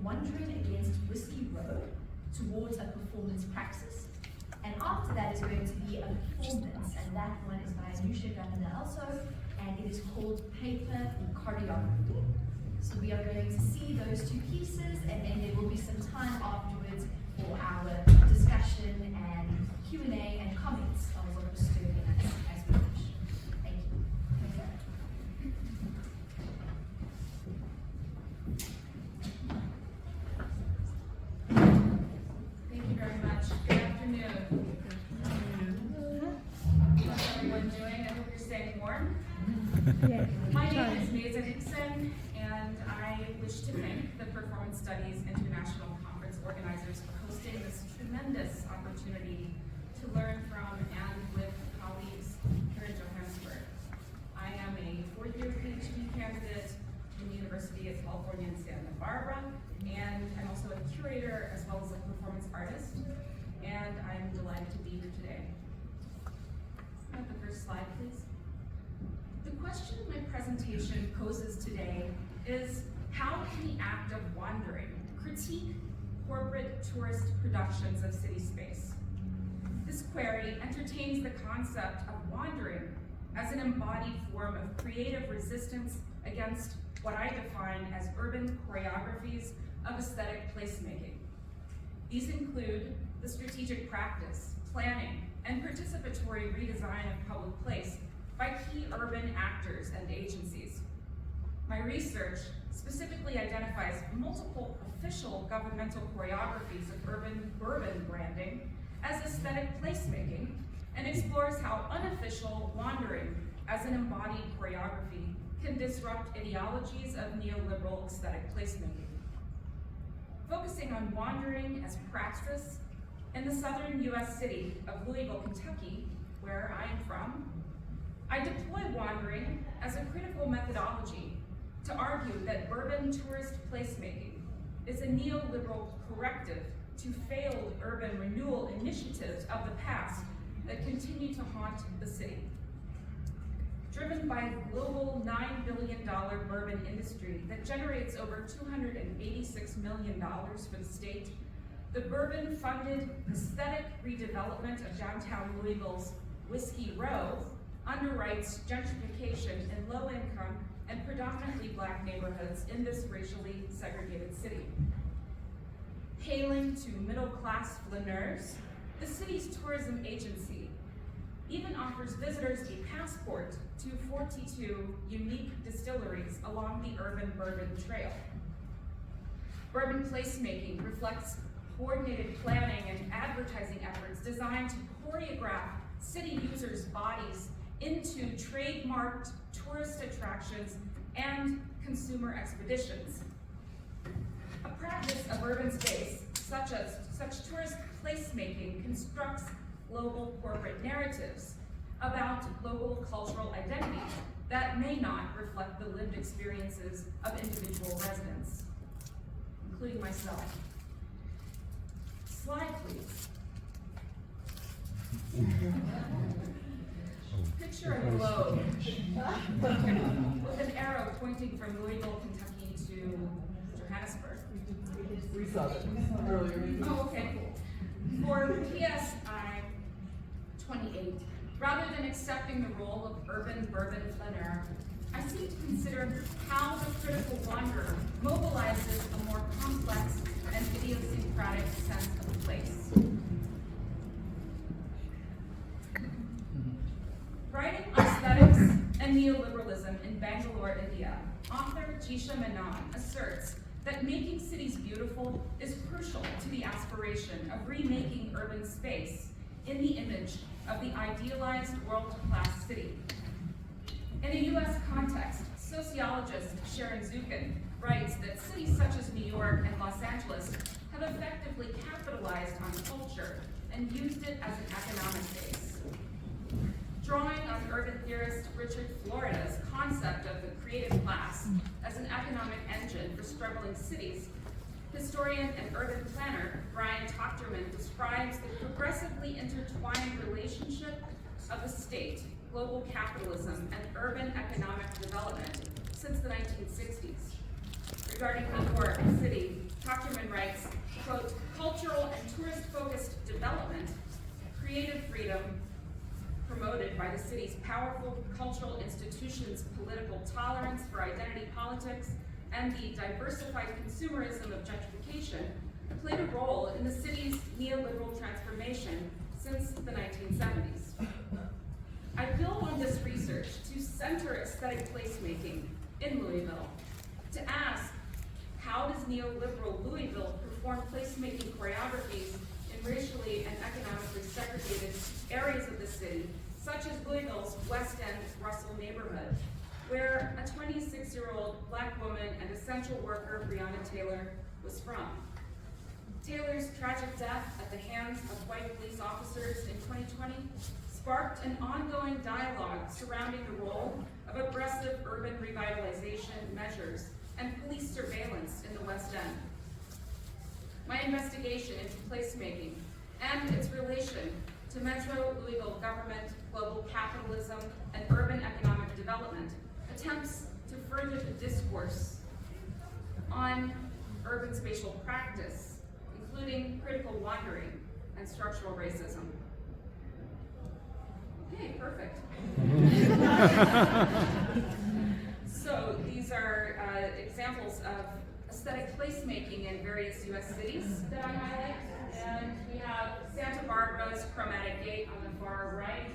Wandering Against Whiskey Row towards a performance praxis. And after that is going to be a performance, and that one is by Lucia also, and it is called Paper or Choreography. So we are going to see those two pieces, and then there will be some time afterwards for our discussion and Q&A and comments on what was stirring us as we finish. Thank you. Thank you very much. Good afternoon. How's everyone doing? I hope you're staying warm. My name is Maiza Hixson, and I wish to thank the Performance Studies International Conference organizers for hosting this tremendous opportunity to learn from and with colleagues here in Johannesburg. I am a fourth-year Ph.D. candidate from the University of California in Santa Barbara, and I'm also a curator as well as a performance artist, and I'm delighted to be here today. Have the first slide, please. The question my presentation poses today is, how can the act of wandering critique corporate tourist productions of city space? This query entertains the concept of wandering as an embodied form of creative resistance against what I define as urban choreographies of aesthetic placemaking. These include the strategic practice, planning, and participatory redesign of public place by key urban actors and agencies. My research specifically identifies multiple official governmental choreographies of urban bourbon branding as aesthetic placemaking, and explores how unofficial wandering as an embodied choreography can disrupt ideologies of neoliberal aesthetic placemaking. Focusing on wandering as praxis in the Southern U.S. city of Louisville, Kentucky, where I am from, I deploy wandering as a critical methodology to argue that bourbon tourist placemaking is a neoliberal corrective to failed urban renewal initiatives of the past that continue to haunt the city. Driven by a global $9 billion bourbon industry that generates over $286 million for the state, the bourbon-funded aesthetic redevelopment of downtown Louisville's Whiskey Row underwrites gentrification in low-income and predominantly Black neighborhoods in this racially segregated city. Hailing to middle-class flaneurs, the city's tourism agency even offers visitors a passport to 42 unique distilleries along the Urban Bourbon Trail. Bourbon placemaking reflects coordinated planning and advertising efforts designed to choreograph city users' bodies into trademarked tourist attractions and consumer expeditions. A practice of urban space, such tourist placemaking, constructs global corporate narratives about local cultural identity that may not reflect the lived experiences of individual residents, including myself. Slide, please. Picture a globe with an arrow pointing from Louisville, Kentucky to Johannesburg. We saw that earlier. Oh, okay, cool. For PSI 28, rather than accepting the role of urban bourbon flaneur, I seek to consider how the critical wanderer mobilizes a more complex and idiosyncratic sense of place. Writing aesthetics and neoliberalism in Bangalore, India, author Jisha Menon asserts that making cities beautiful is crucial to the aspiration of remaking urban space in the image of the idealized world-class city. In a U.S. context, sociologist Sharon Zukin writes that cities such as New York and Los Angeles have effectively capitalized on culture and used it as an economic base. Drawing on urban theorist Richard Florida's concept of the creative class as an economic engine for struggling cities, historian and urban planner Brian Tochterman describes the progressively intertwined relationship of the state, global capitalism, and urban economic development since the 1960s. Regarding New York City, Tochterman powerful cultural institutions' political tolerance for identity politics and the diversified consumerism of gentrification played a role in the city's neoliberal transformation since the 1970s. I built on this research to center aesthetic placemaking in Louisville, to ask, how does neoliberal Louisville perform placemaking choreographies in racially and economically segregated areas of the city, such as Louisville's West End Russell neighborhood, where a 26-year-old Black woman and essential worker, Breonna Taylor, was from. Taylor's tragic death at the hands of white police officers in 2020 sparked an ongoing dialogue surrounding the role of aggressive urban revitalization measures and police surveillance in the West End. My investigation into placemaking and its relation to Metro Louisville government, global capitalism, and urban economic development attempts to further the discourse on urban spatial practice, including critical wandering and structural racism. Okay, perfect. So these are examples of aesthetic placemaking in various U.S. cities that I highlight. And we have Santa Barbara's Chromatic Gate on the far right,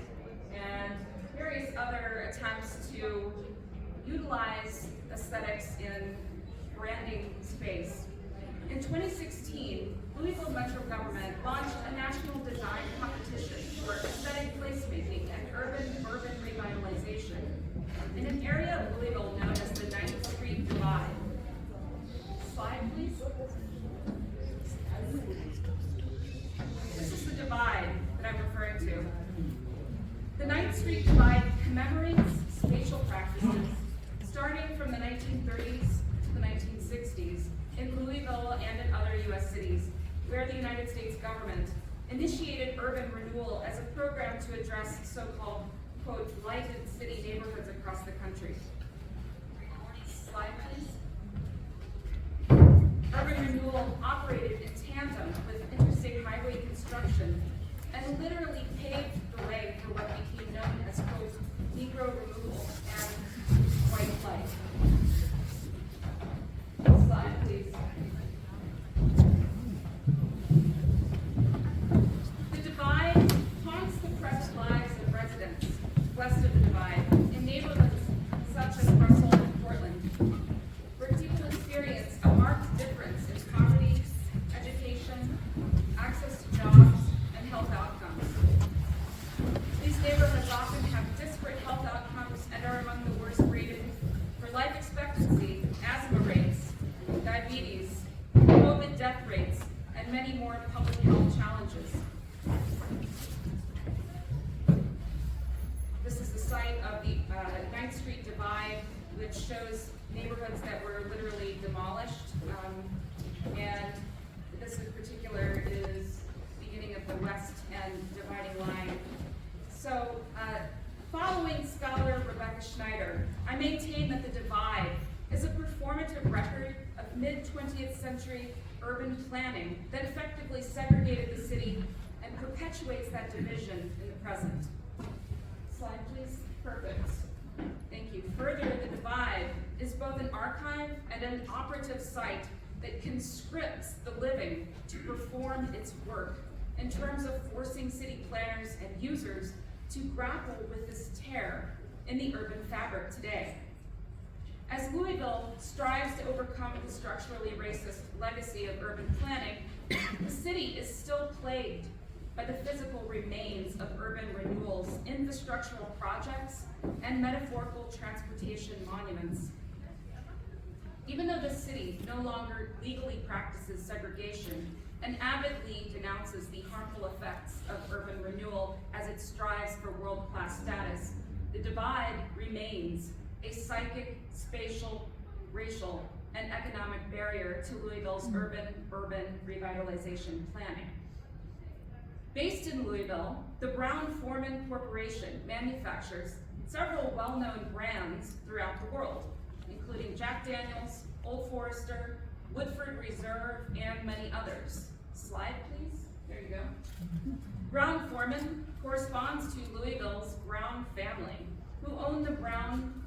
and various other attempts to utilize aesthetics in branding space. In 2016, Louisville Metro government launched a national design competition for aesthetic placemaking and urban bourbon revitalization in an area of Louisville known as the 9th Street Divide. Slide, please. This is the divide that I'm referring to. The 9th Street Divide commemorates spatial practices starting from the 1930s to the 1960s in Louisville and in other U.S. cities, where the United States government initiated urban renewal as a program to address so-called, quote, blighted city neighborhoods across the country. Slide, please. Urban renewal operated in tandem with interstate highway construction and literally paved the way for what became known as, quote, Negro removal and white flight. Slide, please. The divide haunts the pressed lives of residents west of the divide in neighborhoods such as Russell and Portland, where people experience a marked difference in poverty, education, access to jobs, and health outcomes. These neighborhoods often have disparate health outcomes and are among the worst rated for life expectancy, asthma rates, diabetes, COVID death rates, and many more public health challenges. This is the site of the 9th Street Divide, which shows neighborhoods that were literally demolished. And this in particular is the beginning of the West End dividing line. So, following scholar Rebecca Schneider, I maintain that the divide is a performative record of mid-20th century urban planning that effectively segregated the city and perpetuates that division in the present. Slide, please. Perfect. Thank you. Further, the divide is both an archive and an operative site that conscripts the living to perform its work in terms of forcing city planners and users to grapple with this tear in the urban fabric today. As Louisville strives to overcome the structurally racist legacy of urban planning, the city is still plagued by the physical remains of urban renewal's infrastructural projects and metaphorical transportation monuments. Even though the city no longer legally practices segregation and avidly denounces the harmful effects of urban renewal as it strives for world-class status, the divide remains a psychic, spatial, racial, and economic barrier to Louisville's urban revitalization planning. Based in Louisville, the Brown-Forman Corporation manufactures several well-known brands throughout the world, including Jack Daniels, Old Forester, Woodford Reserve, and many others. Slide, please. There you go. Brown Foreman corresponds to Louisville's Brown family, who own the Brown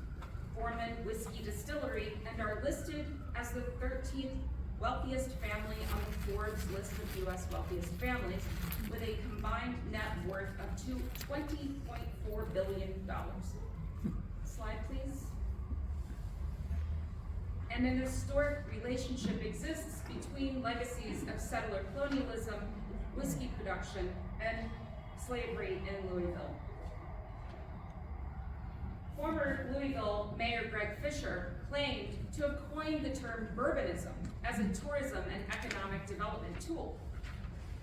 Foreman Whiskey Distillery and are listed as the 13th wealthiest family on the Forbes list of U.S. wealthiest families, with a combined net worth of $20.4 billion. Slide, please. And an historic relationship exists between legacies of settler colonialism, whiskey production, and slavery in Louisville. Former Louisville Mayor Greg Fisher claimed to have coined the term bourbonism as a tourism and economic development tool.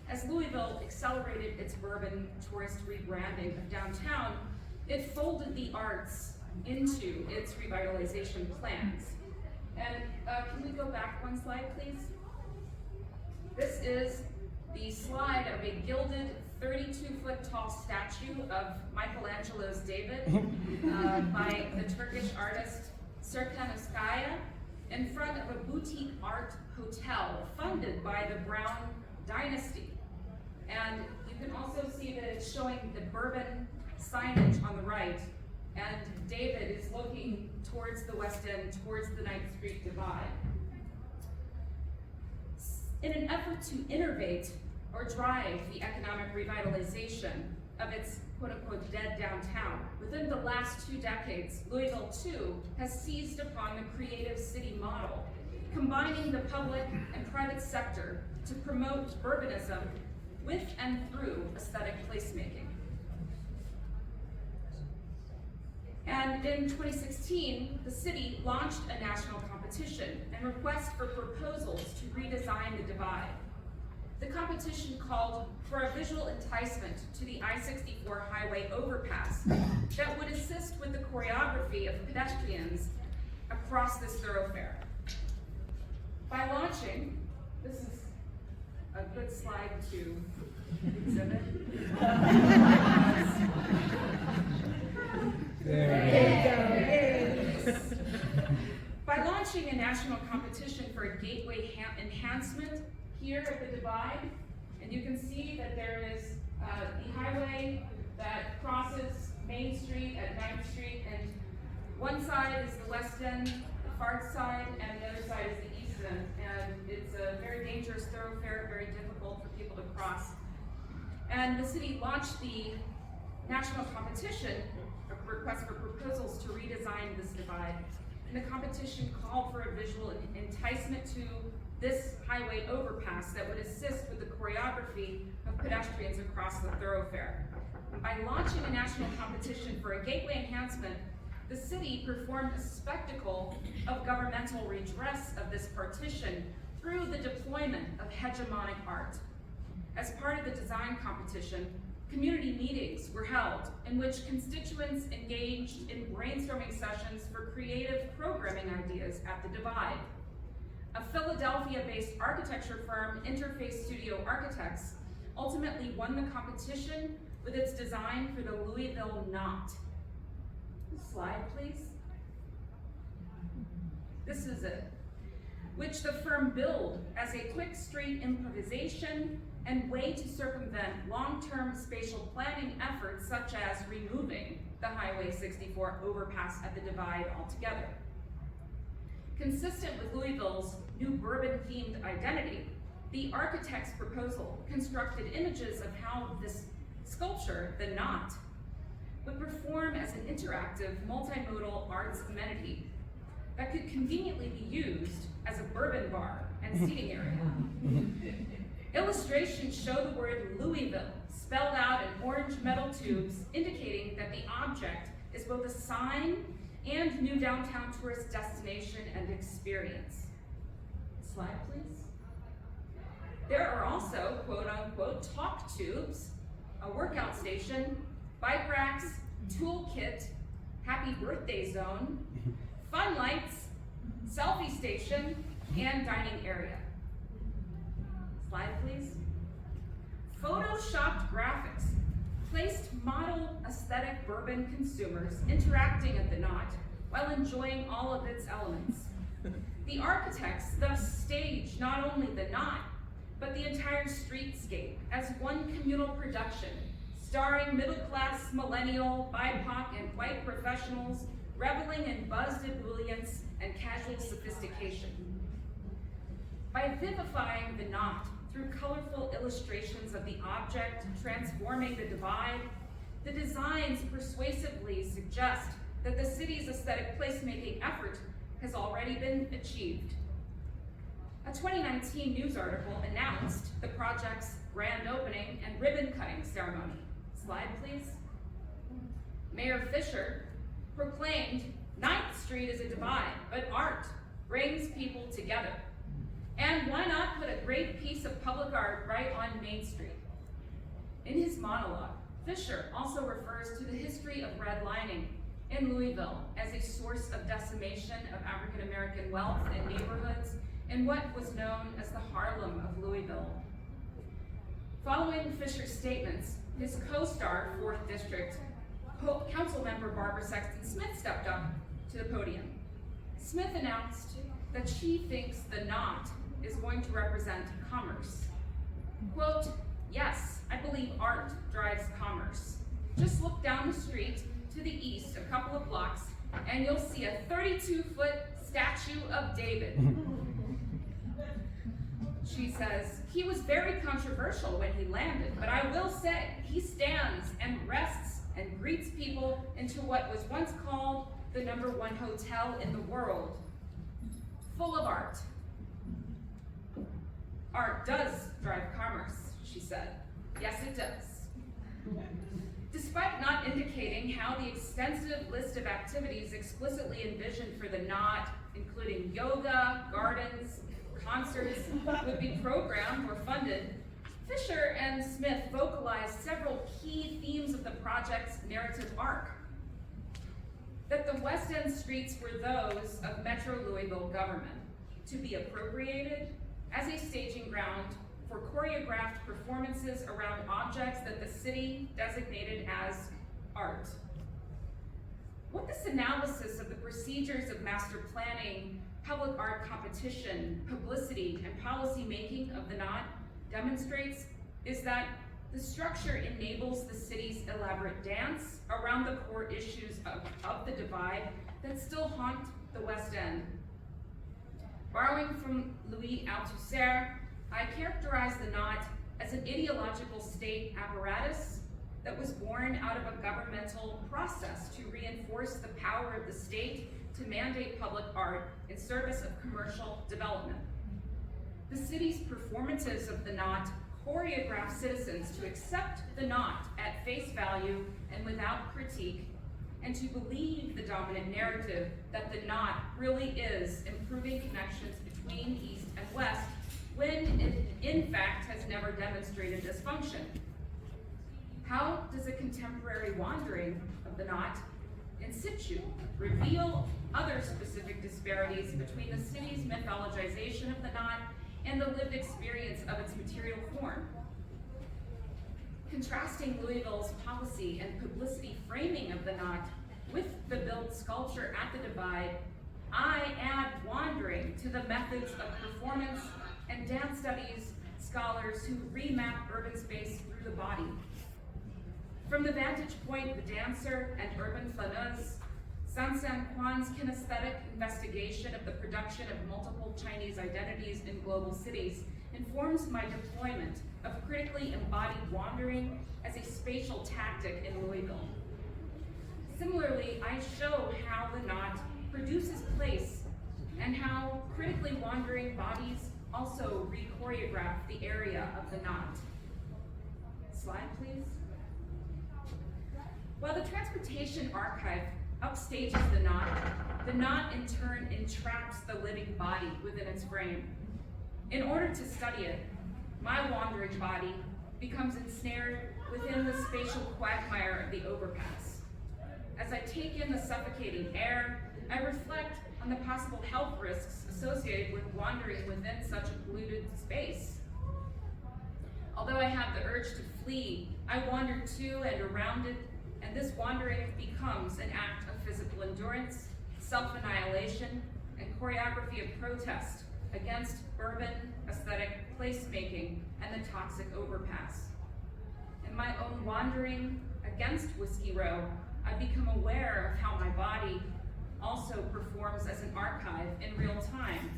As Louisville accelerated its bourbon tourist rebranding of downtown, it folded the arts into its revitalization plans. And can we go back one slide, please? This is the slide of a gilded 32-foot tall statue of Michelangelo's David by the Turkish artist Serkanowskaya in front of a boutique art hotel funded by the Brown dynasty. And you can also see that it's showing the bourbon signage on the right, and David is looking towards the West End, towards the 9th Street Divide. In an effort to innovate or drive the economic revitalization of its quote-unquote dead downtown, within the last 2 decades, Louisville too has seized upon the creative city model, combining the public and private sector to promote urbanism with and through aesthetic placemaking. And in 2016, the city launched a national competition and request for proposals to redesign the divide. The competition called for a visual enticement to the I-64 highway overpass that would assist with the choreography of pedestrians across this thoroughfare. By launching, this is a good slide to exhibit. By launching a national competition for a gateway enhancement here at the divide, and you can see that there is the highway that crosses Main Street at 9th Street, and one side is the West End, the far side, and the other side is the East End, and it's a very dangerous thoroughfare, very difficult for people to cross. And the city launched the national competition, a request for proposals to redesign this divide. And the competition called for a visual enticement to this highway overpass that would assist with the choreography of pedestrians across the thoroughfare. And by launching a national competition for a gateway enhancement, the city performed a spectacle of governmental redress of this partition through the deployment of hegemonic art. As part of the design competition, community meetings were held in which constituents engaged in brainstorming sessions for creative programming ideas at the divide. A Philadelphia-based architecture firm, Interface Studio Architects, ultimately won the competition with its design for the Louisville Knot. Slide, please. This is it, which the firm billed as a quick street improvisation and way to circumvent long-term spatial planning efforts such as removing the Highway 64 overpass at the divide altogether. Consistent with Louisville's new bourbon-themed identity, the architect's proposal constructed images of how this sculpture, the knot, would perform as an interactive, multimodal arts amenity that could conveniently be used as a bourbon bar and seating area. Illustrations show the word Louisville spelled out in orange metal tubes, indicating that the object is both a sign and new downtown tourist destination and experience. Slide, please. There are also, quote unquote, talk tubes, a workout station, bike racks, toolkit, happy birthday zone, fun lights, selfie station, and dining area. Slide, please. Photoshopped graphics placed model aesthetic bourbon consumers interacting at the knot while enjoying all of its elements. The architects thus staged not only the knot, but the entire streetscape as one communal production, starring middle-class, millennial, BIPOC, and white professionals reveling in buzzed ebullience and casual sophistication. By vivifying the knot through colorful illustrations of the object transforming the divide, the designs persuasively suggest that the city's aesthetic placemaking effort has already been achieved. A 2019 news article announced the project's grand opening and ribbon-cutting ceremony. Slide, please. Mayor Fisher proclaimed 9th Street is a divide, but art brings people together. And why not put a great piece of public art right on Main Street? In his monologue, Fisher also refers to the history of redlining in Louisville as a source of decimation of African American wealth and neighborhoods in what was known as the Harlem of Louisville. Following Fisher's statements, his co-star, 4th District, Councilmember Barbara Sexton Smith stepped up to the podium. Smith announced that she thinks the knot is going to represent commerce. Quote, "Yes, I believe art drives commerce. Just look down the street to the east a couple of blocks and you'll see a 32-foot statue of David." She says, "He was very controversial when he landed, but I will say he stands and rests and greets people into what was once called the #1 hotel in the world, full of art." "Art does drive commerce," she said. "Yes, it does." Despite not indicating how the extensive list of activities explicitly envisioned for the knot, including yoga, gardens, concerts, would be programmed or funded, Fisher and Smith vocalized several key themes of the project's narrative arc. That the West End streets were those of Metro Louisville government, to be appropriated as a staging ground for choreographed performances around objects that the city designated as art. What this analysis of the procedures of master planning, public art competition, publicity, and policy making of the knot demonstrates is that the structure enables the city's elaborate dance around the core issues of the divide that still haunt the West End. Borrowing from Louis Althusser, I characterize the knot as an ideological state apparatus that was born out of a governmental process to reinforce the power of the state to mandate public art in service of commercial development. The city's performatives of the knot choreograph citizens to accept the knot at face value and without critique, and to believe the dominant narrative that the knot really is improving connections between East and West, when it in fact has never demonstrated this function. How does a contemporary wandering of the knot in situ reveal other specific disparities between the city's mythologization of the knot and the lived experience of its material form? Contrasting Louisville's policy and publicity framing of the knot with the built sculpture at the divide, I add wandering to the methods of performance and dance studies scholars who remap urban space through the body. From the vantage point, the dancer and urban flaneurs, San Juan's kinesthetic investigation of the production of multiple Chinese identities in global cities informs my deployment of critically embodied wandering as a spatial tactic in Louisville. Similarly, I show how the knot produces place and how critically wandering bodies also re-choreograph the area of the knot. Slide, please. While the Transportation Archive upstages the knot in turn entraps the living body within its frame. In order to study it, my wandering body becomes ensnared within the spatial quagmire of the overpass. As I take in the suffocating air, I reflect on the possible health risks associated with wandering within such a polluted space. Although I have the urge to flee, I wander to and around it, and this wandering becomes an act of physical endurance, self-annihilation, and choreography of protest against urban aesthetic placemaking and the toxic overpass. In my own wandering against Whiskey Row, I've become aware of how my body also performs as an archive in real time.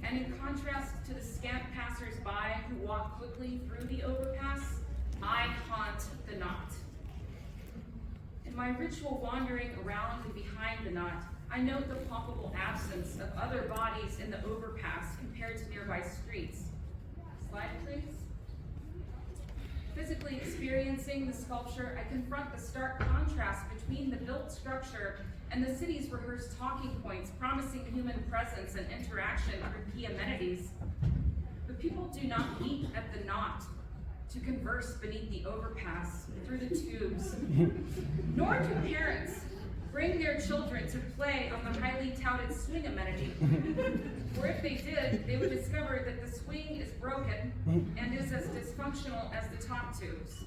And in contrast to the scant passers-by who walk quickly through the overpass, I haunt the knot. In my ritual wandering around and behind the knot, I note the palpable absence of other bodies in the overpass compared to nearby streets. Slide, please. Physically experiencing the sculpture, I confront the stark contrast between the built structure and the city's rehearsed talking points promising human presence and interaction through key amenities. But people do not meet at the knot to converse beneath the overpass through the tubes, nor do parents bring their children to play on the highly touted swing amenity. Or if they did, they would discover that the swing is broken and is as dysfunctional as the top tubes.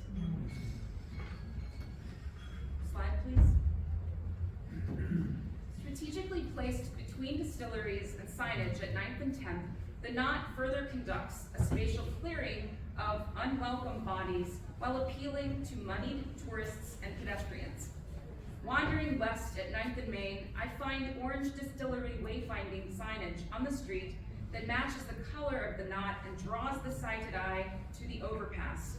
Slide, please. Strategically placed between distilleries and signage at 9th and 10th, the knot further conducts a spatial clearing of unwelcome bodies while appealing to moneyed tourists and pedestrians. Wandering west at 9th and Main, I find orange distillery wayfinding signage on the street that matches the color of the knot and draws the sighted eye to the overpass.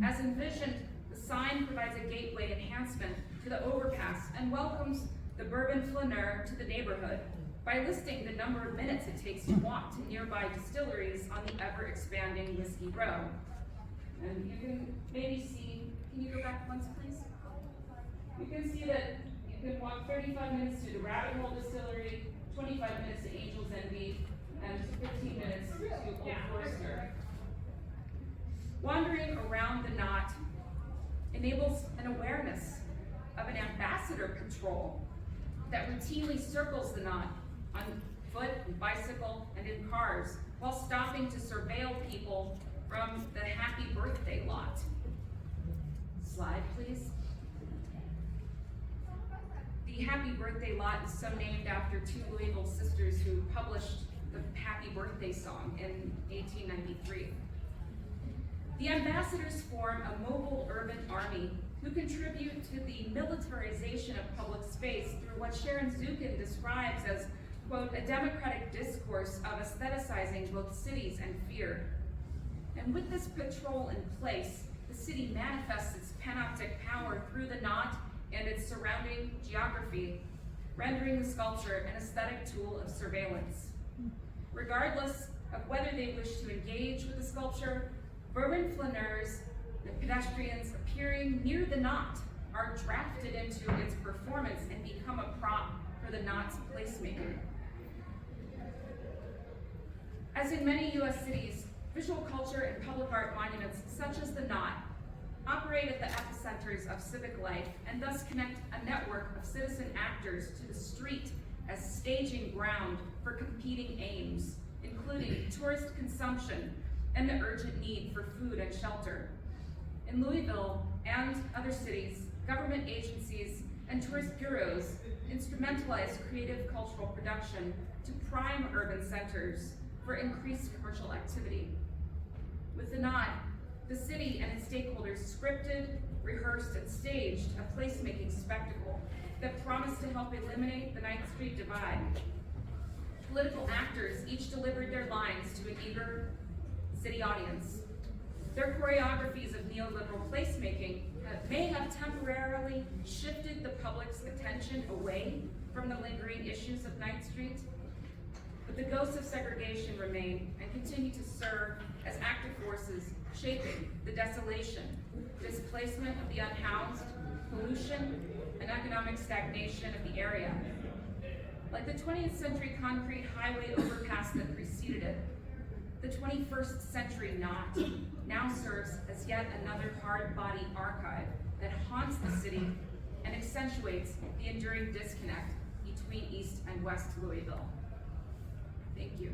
As envisioned, the sign provides a gateway enhancement to the overpass and welcomes the bourbon flaneur to the neighborhood by listing the number of minutes it takes to walk to nearby distilleries on the ever-expanding Whiskey Row. And you can maybe see, can you go back once, please? You can see that you can walk 35 minutes to the Rabbit Hole Distillery, 25 minutes to Angel's Envy, and 15 minutes to Old Forester. Wandering around the knot enables an awareness of an ambassador patrol that routinely circles the knot on foot, and bicycle, and in cars, while stopping to surveil people from the happy birthday lot. Slide, please. The happy birthday lot is so named after two Louisville sisters who published the happy birthday song in 1893. The ambassadors form a mobile urban army who contribute to the militarization of public space through what Sharon Zukin describes as, quote, a democratic discourse of aestheticizing both cities and fear. And with this patrol in place, the city manifests its panoptic power through the knot and its surrounding geography, rendering the sculpture an aesthetic tool of surveillance. Regardless of whether they wish to engage with the sculpture, bourbon flaneurs, the pedestrians appearing near the knot, are drafted into its performance and become a prop for the knot's placemaking. As in many U.S. cities, visual culture and public art monuments such as the knot operate at the epicenters of civic life and thus connect a network of citizen actors to the street as staging ground for competing aims, including tourist consumption and the urgent need for food and shelter. In Louisville and other cities, government agencies and tourist bureaus instrumentalize creative cultural production to prime urban centers for increased commercial activity. With the knot, the city and its stakeholders scripted, rehearsed, and staged a placemaking spectacle that promised to help eliminate the 9th Street divide. Political actors each delivered their lines to an eager city audience. Their choreographies of neoliberal placemaking may have temporarily shifted the public's attention away from the lingering issues of 9th Street, but the ghosts of segregation remain and continue to serve as active forces shaping the desolation, displacement of the unhoused, pollution, and economic stagnation of the area. Like the 20th century concrete highway overpass that preceded it, the 21st century knot now serves as yet another hard body archive that haunts the city and accentuates the enduring disconnect between East and West Louisville. Thank you.